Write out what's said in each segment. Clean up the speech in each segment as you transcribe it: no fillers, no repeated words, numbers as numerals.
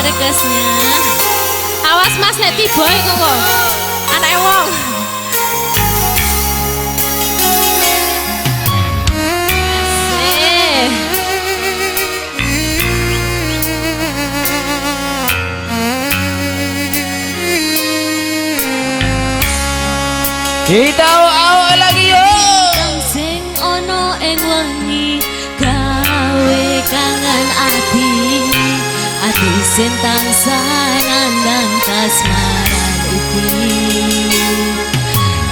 requestnya. Awas mas nek tiba iku kok. Anake wong. Kita awak lagi yo. Sing ono ing wengi gawe kangen ati. Ati sing tansah nandang kasmaran iki.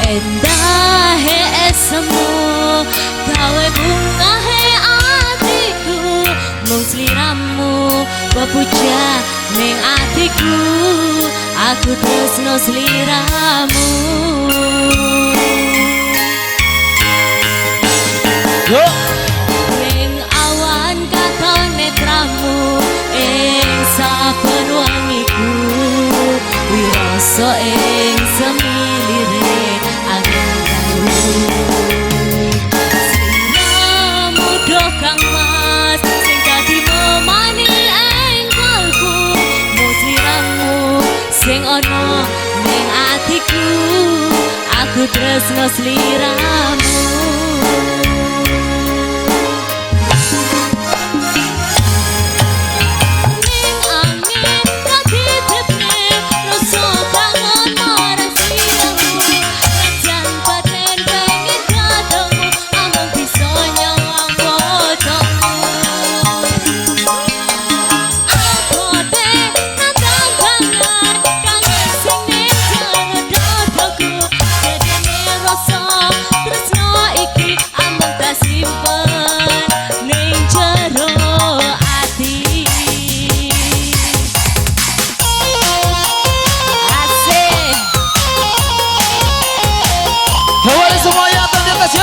Endahe esemu gawe bungahe atiku. Mung sliramu pepuja ning atiku. Aku tresno sliramu. Yo. Ning awan katon netramu ing saben wengiku wirasa ing semilire angin dalu sliramu do kang mas sing dadi memani ing kalbu mung sliramu sing ono ning atiku aku tresno sliramu. Semuanya terima kasih.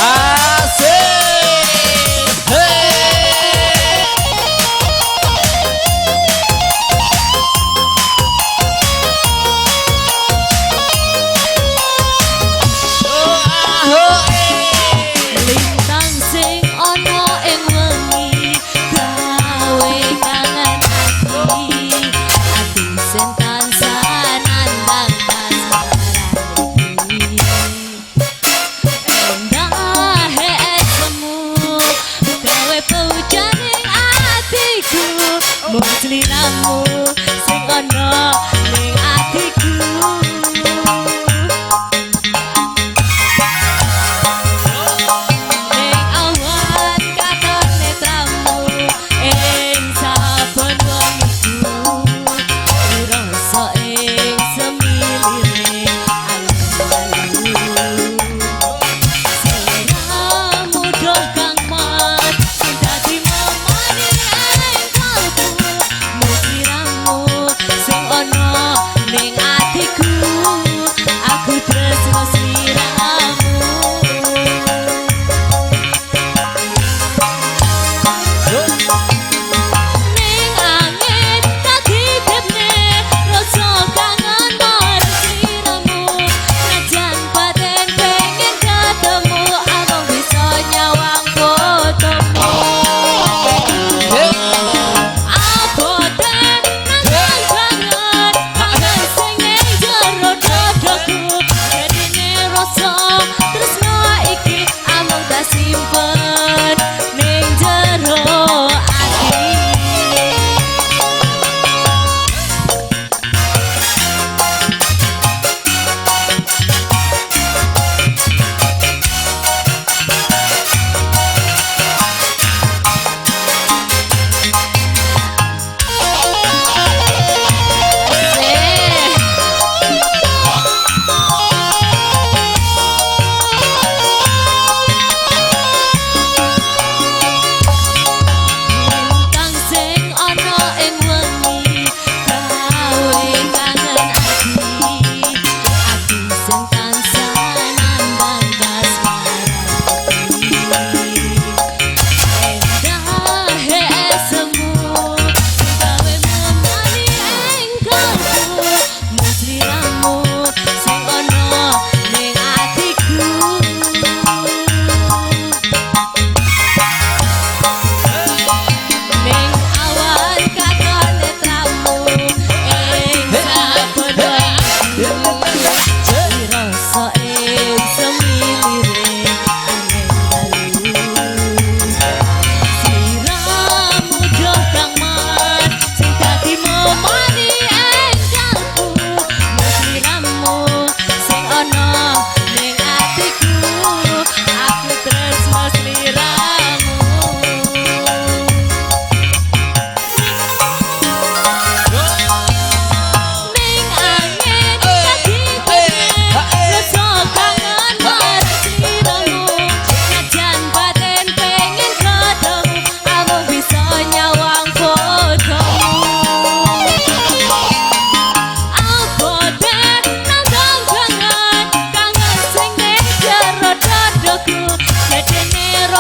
Asik. Hey. Lintang sing ono ing wengi gawe kangen ati. Ati sing tansah nandang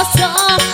rasa